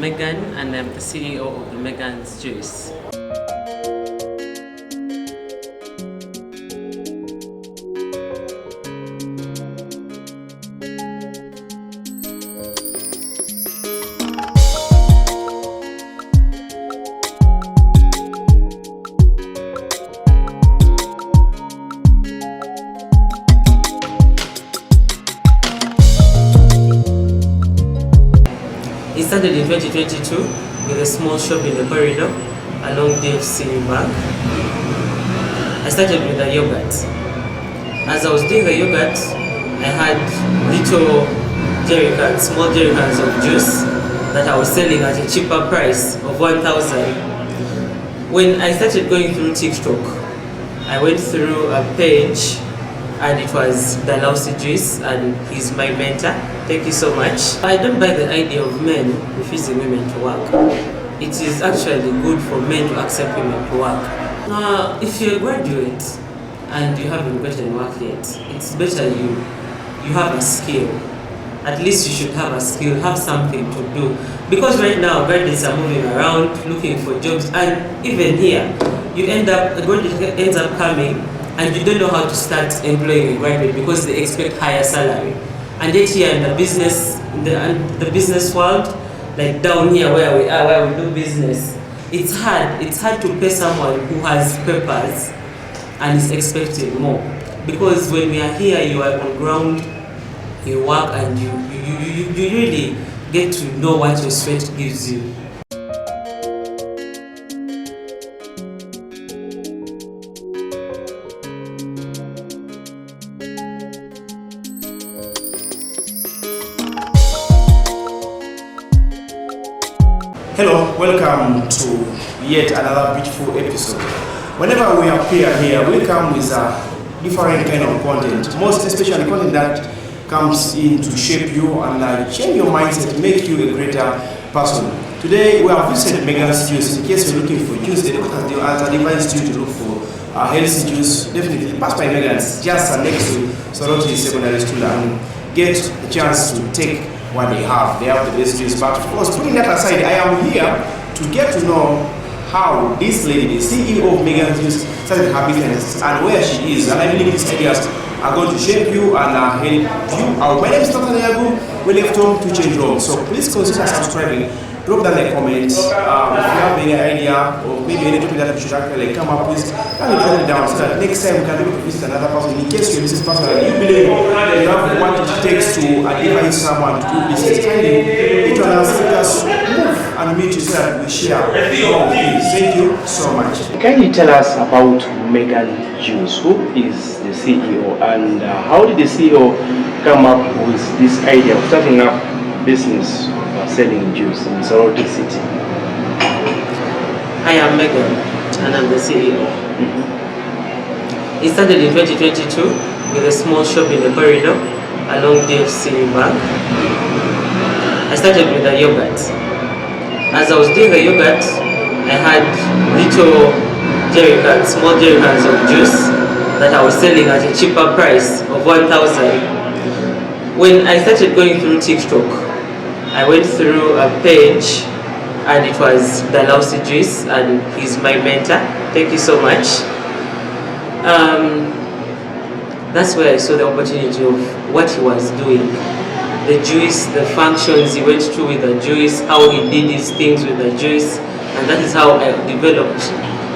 Megan and I'm the CEO of the Megan's Juice. It started in 2022 with a small shop in the corridor along DFC Bank. I started with the yogurt. As I was doing the yogurt, I had little jerrycans, small jerrycans of juice that I was selling at a cheaper price of 1,000. When I started going through TikTok, I went through a page and it was the Lousy Juice and he's my mentor. Thank you so much. I don't buy the idea of men refusing women to work. It is actually good for men to accept women to work. If you're a graduate and you haven't gotten work yet, it's better you have a skill. At least you should have a skill, have something to do. Because right now, graduates are moving around looking for jobs, and even here, a graduate ends up coming and you don't know how to start employing a graduate because they expect higher salary. And yet here in the business, the business world, like down here where we are, where we do business, it's hard to pay someone who has papers and is expecting more. Because when we are here, you are on ground, you work and you really get to know what your sweat gives you. Hello, welcome to yet another beautiful episode. Whenever we appear here, we come with a different kind of content, most especially content that comes in to shape you and change your mindset, make you a greater person. Today, we have visited Megan's Juice. In case you're looking for juice, the doctor has advised you to look for healthy juice. Definitely pass by Megan's, just next to Sorority Secondary School, and get a chance to take what they have. They have the best juice. But of course, putting that aside, I am here to get to know how this lady, the CEO of Megan's Juice, started her business and where she is. And I believe these ideas are going to shape you and help you out. My name is Dr. Nyagu. We left home to change home. So please consider subscribing. Drop down a comment. If you have any idea or maybe any topic that we should actually come up with, can you drop it down so that next time we can be able to visit another person. In case you visit person and you believe you have what it takes to advise someone to do business, kindly each one of us let us move and meet you so that we share. Thank you so much. Can you tell us about Megan Juice? Who is the CEO and how did the CEO come up with this idea of starting up business selling juice in Sorority City? I am Megan and I'm the CEO. It started in 2022 with a small shop in the corridor along DFC Bank. I started with the yogurt. As I was doing the yogurt, I had little jerrycans, small jerrycans of juice that I was selling at a cheaper price of 1,000. When I started going through TikTok, I went through a page and it was the Lousy Juice and he's my mentor. Thank you so much. That's where I saw the opportunity of what he was doing. The juice, the functions he went through with the juice, how he did his things with the juice, and that is how I developed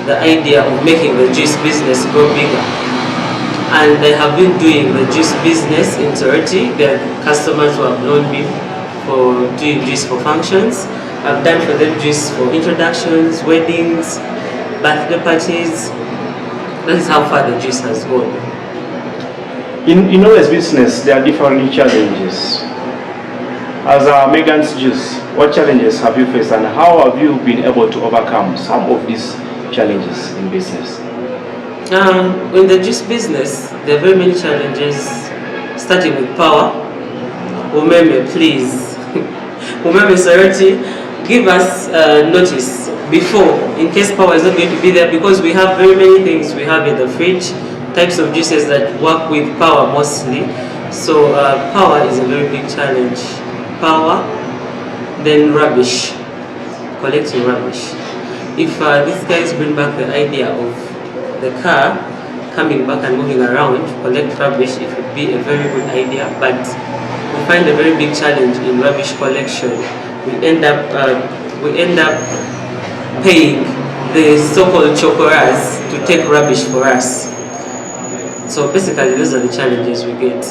the idea of making the juice business grow bigger. And I have been doing the juice business in Sorority. There are customers who have known me for doing juice for functions. I've done for them juice for introductions, weddings, birthday parties. That is how far the juice has gone. In all this business, there are different challenges. As Megan's Juice, what challenges have you faced and how have you been able to overcome some of these challenges in business? In the juice business, there are very many challenges, starting with power. Umeme, please. Umeme Sorority, give us notice before, in case power is not going to be there, because we have very many things we have in the fridge, types of juices that work with power mostly. So power is a very big challenge. Power, then rubbish. collecting rubbish. If these guys bring back the idea of the car coming back and moving around to collect rubbish, it would be a very good idea. But we find a very big challenge in rubbish collection. We end up paying the so-called chokoras to take rubbish for us. So basically, those are the challenges we get.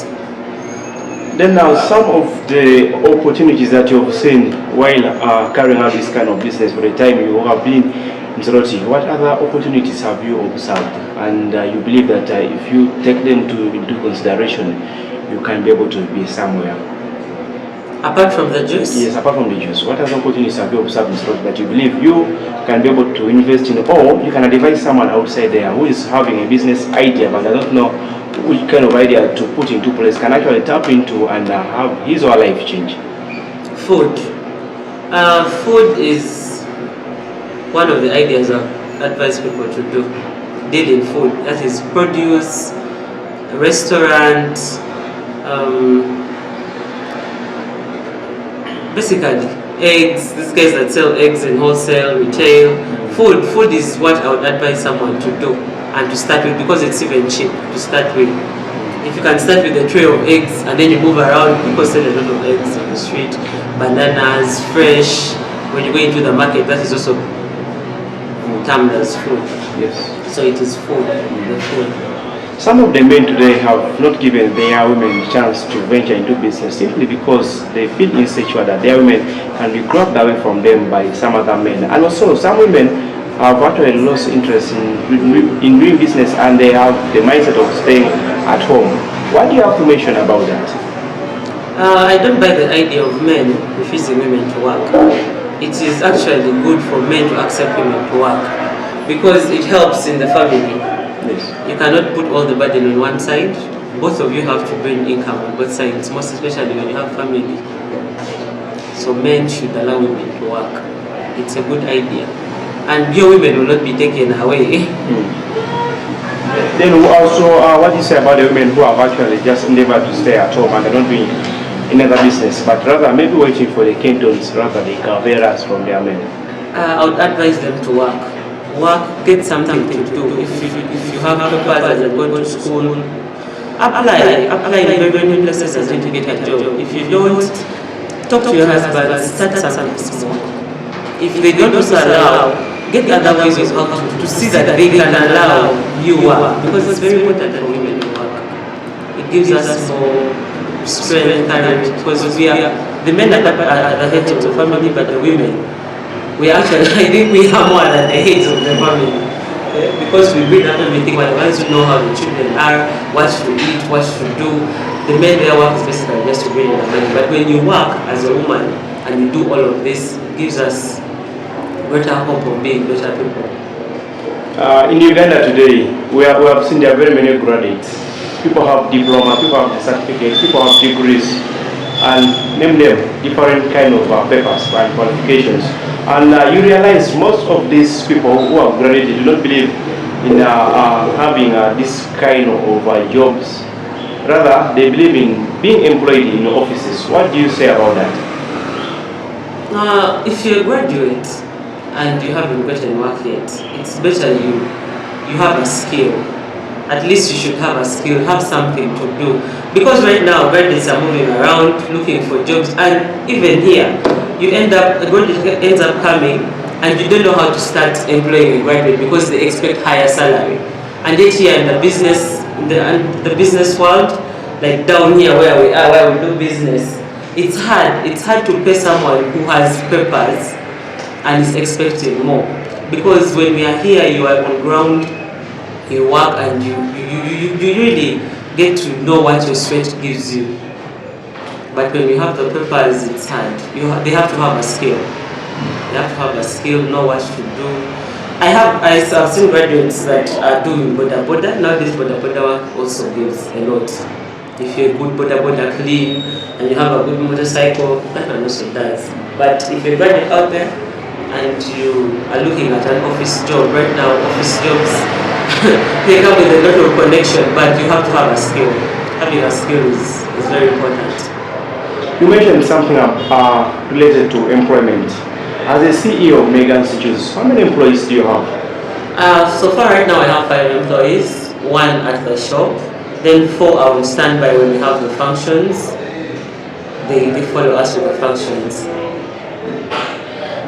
Then now, some of the opportunities that you've seen while carrying out this kind of business for the time you have been in Soroti, what other opportunities have you observed? And you believe that if you take them into consideration, you can be able to be somewhere? Apart from the juice? Yes, apart from the juice, what other opportunities have you observed in Soroti that you believe you can be able to invest in, or you can advise someone outside there who is having a business idea but I don't know which kind of idea to put into place, can actually tap into and have his or her life change? Food. Food is one of the ideas I advise people to do. Deal in food. That is produce, restaurant, basically eggs. These guys that sell eggs in wholesale, retail. Food is what I would advise someone to do and to start with, because it's even cheap to start with. If you can start with a tray of eggs and then you move around, people sell a lot of eggs on the street, bananas, fresh. When you go into the market, that is also termed as food. Yes. So it is food, the food. Some of the men today have not given their women the chance to venture into business simply because they feel insecure that their women can be grabbed away from them by some other men. And also some women have actually lost interest in doing business and they have the mindset of staying at home. What do you have to mention about that? I don't buy the idea of men refusing women to work. It is actually good for men to accept women to work because it helps in the family. Yes. You cannot put all the burden on one side. Both of you have to bring income on both sides, most especially when you have family. So men should allow women to work. It's a good idea. And your women will not be taken away. Then also, what do you say about the women who have actually just endeavored to stay at home and they're not doing another business, but rather maybe waiting for the cantons, rather the caveras from their men? I would advise them to work. Work, get something to do. If you have papers and go to school, apply in very places as to get a job. If you don't, talk to your husband, start something small. If they don't also allow, get other ways of how to see that they can allow you work, because it's very important for women to work. It gives us more strength, courage, because we are the men are the heads of the family, but the women, we actually, I think we are more than the heads of the family, because we bring up everything. Once you know how the children are, what to eat, what to do, the men their work is basically just to bring in the money. But when you work as a woman and you do all of this, it gives us greater hope of being better people. In Uganda today, we have seen there are very many graduates. People have diploma, people have certificates, people have degrees, and name them different kind of papers and qualifications. And you realize most of these people who have graduated do not believe in having this kind of jobs. Rather, they believe in being employed in offices. What do you say about that? If you're a graduate and you haven't gotten work yet, it's better you have a skill. At least you should have a skill, have something to do. Because right now, graduates are moving around looking for jobs, and even here, you a graduate ends up coming and you don't know how to start employing a graduate because they expect higher salary. And yet here in the business world, like down here where we are, where we do business, it's hard to pay someone who has papers and is expecting more. Because when we are here, you are on ground, you work, and you really get to know what your sweat gives you. But when you have the papers, it's hard. They have to have a skill. They have to have a skill, know what to do. I've seen graduates that are doing boda. Now this boda work also gives a lot. If you're a good boda clean and you have a good motorcycle, that one also does. But if you're a graduate out there and you are looking at an office job right now, office jobs, they come with a lot of connection, but you have to have a skill. Having a skill is very important. You mentioned something related to employment. As a CEO of Megan's Juice, how many employees do you have? So far right now I have 5 employees, 1 at the shop, then 4 I will stand by when we have the functions. They follow us with the functions.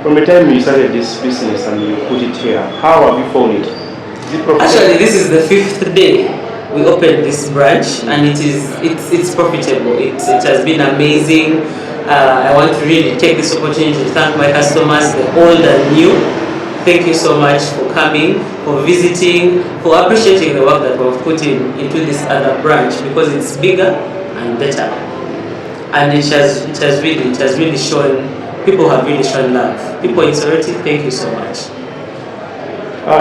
From the time you started this business and you put it here, how have you found it? Is it profitable? Actually, this is the 5th day we opened this branch, and it's profitable. It has been amazing. I want to really take this opportunity to thank my customers, the old and new. Thank you so much for coming, for visiting, for appreciating the work that we've put into this other branch, because it's bigger and better. And it has really shown, people have really shown love. People in Sorority, thank you so much.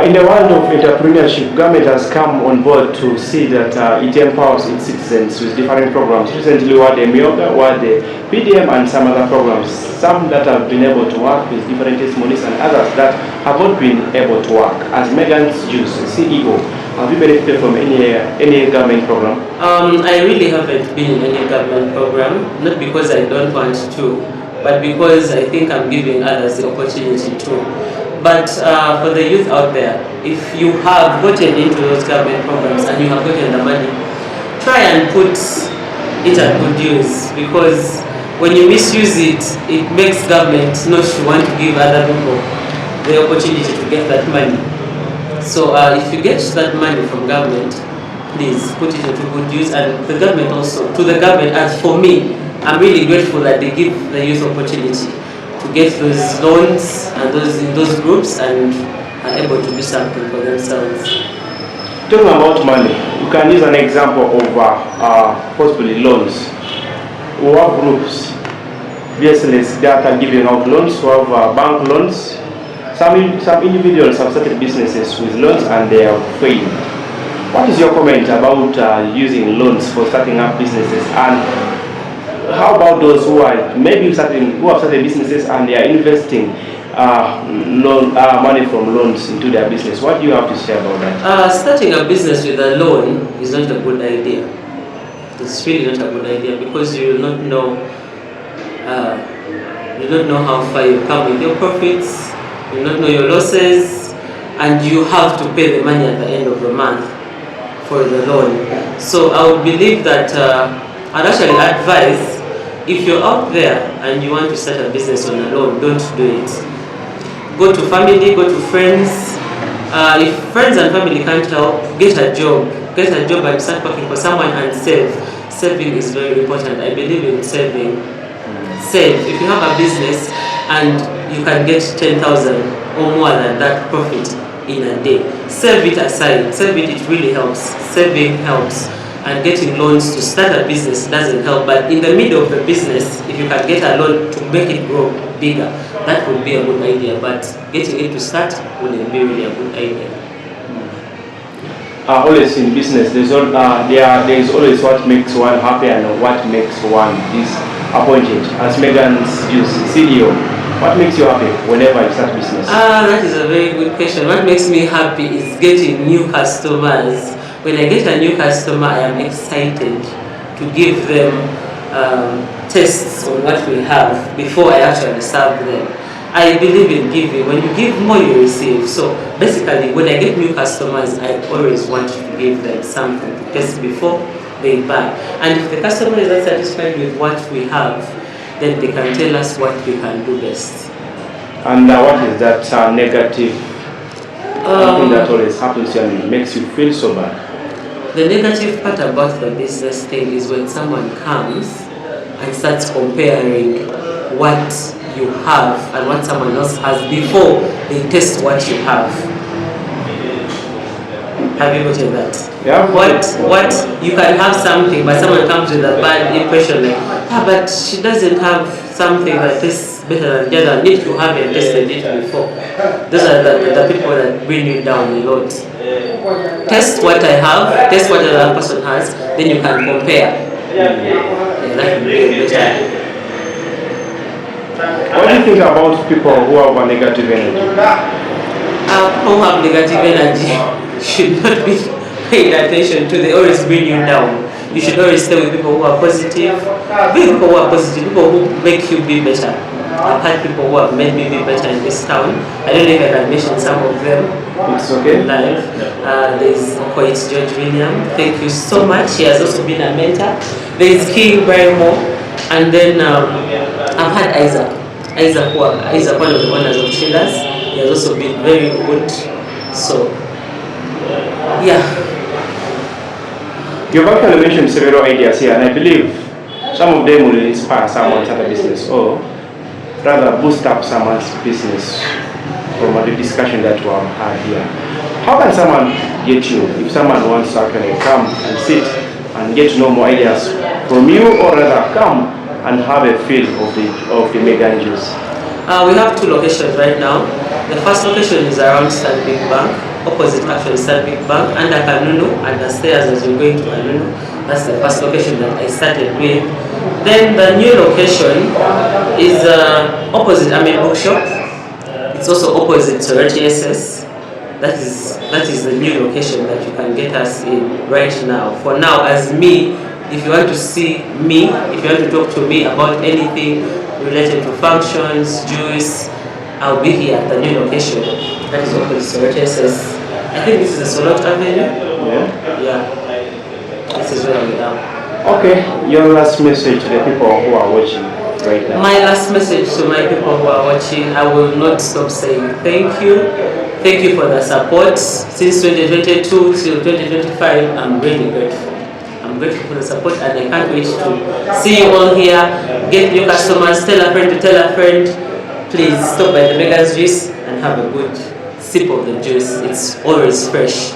In the world of entrepreneurship, government has come on board to see that it empowers its citizens with different programs. Recently, we had the Myoga, we had the PDM, and some other programs. Some that have been able to work with different testimonies, and others that have not been able to work. As Megan's Juice CEO, have you benefited from any government program? I really haven't been in any government program, not because I don't want to, but because I think I'm giving others the opportunity to. But for the youth out there, if you have gotten into those government programs and you have gotten the money, try and put it at good use, because when you misuse it, it makes government not want to give other people the opportunity to get that money. So if you get that money from government, please put it into good use. And the government also, to the government, as for me, I'm really grateful that they give the youth opportunity to get those loans and in those groups and are able to do something for themselves. Talking about money, you can use an example of possibly loans. We have groups, business that are giving out loans. We have bank loans. Some individuals have started businesses with loans and they are failed. What is your comment about using loans for starting up businesses? And how about those who are maybe who have started businesses and they are investing money from loans into their business? What do you have to say about that? Starting a business with a loan is not a good idea. It's really not a good idea, because you will not know how far you come with your profits. You will not know your losses, and you have to pay the money at the end of the month for the loan. So I would believe that I'd actually advise, if you're out there and you want to start a business on a loan, don't do it. Go to family, go to friends. If friends and family can't help, get a job and start working for someone and save. Saving is very important. I believe in saving. Save. If you have a business and you can get 10,000 or more than that profit in a day, save it aside. Save it, it really helps. Saving helps. And getting loans to start a business doesn't help. But in the middle of the business, if you can get a loan to make it grow bigger, that would be a good idea. But getting it to start wouldn't be really a good idea. Always in business, there is always what makes one happy and what makes one disappointed. As Megan's Juice CEO, what makes you happy whenever you start business? That is a very good question. What makes me happy is getting new customers. When I get a new customer, I am excited to give them tests on what we have before I actually serve them. I believe in giving. When you give more, you receive. So basically, when I get new customers, I always want to give them something to test before they buy. And if the customer is not satisfied with what we have, then they can tell us what we can do best. And what is that negative thing that always happens to you and makes you feel so bad? The negative part about the business thing is when someone comes and starts comparing what you have and what someone else has before they test what you have. Have you noted that? Yeah. What you can have something, but someone comes with a bad impression, like, but she doesn't have something that tastes better than the other, and you haven't tasted it before. Those are the people that bring you down a lot. Test what I have, test what the other person has, then you can compare. Yeah, that would be better. What do you think about people who have a negative energy? Who have negative energy should not be paid attention to. They always bring you down. You should always stay with people who are positive. Be with people who are positive, people who make you be better. I've had people who have made me be better in this town. I don't know if I can mention some of them. It's okay. Live. There's Coit George William. Thank you so much. He has also been a mentor. There's King Brimo. And then I've had Isaac. Isaac, one of the owners of Chillers. He has also been very good. So, yeah. You've actually mentioned several ideas here, and I believe some of them will inspire someone's other business, or rather boost up someone's business from the discussion that we have had here. How can someone get you if someone wants to actually come and sit and get to know more ideas from you, or rather come and have a feel of the Megan juice? We have 2 locations right now. The first location is around Stanbic Bank, opposite actually Stanbic Bank, under Kanunu, and the stairs as you're going to Kanunu. That's the first location that I started with. Then the new location is opposite Ame Bookshop. It's also opposite to TSS. That is the new location that you can get us in right now. For now, as me, if you want to see me, if you want to talk to me about anything related to functions, juice, I'll be here at the new location. That is opposite to TSS. I think this is the Solot Avenue. Yeah. This is where we are. Okay, your last message to the people who are watching right now. My last message to my people who are watching, I will not stop saying thank you. Thank you for the support. Since 2022 till 2025, I'm really grateful. I'm grateful for the support, and I can't wait to see you all here, get new customers, tell a friend to tell a friend. Please stop by the Megan's Juice and have a good sip of the juice. It's always fresh.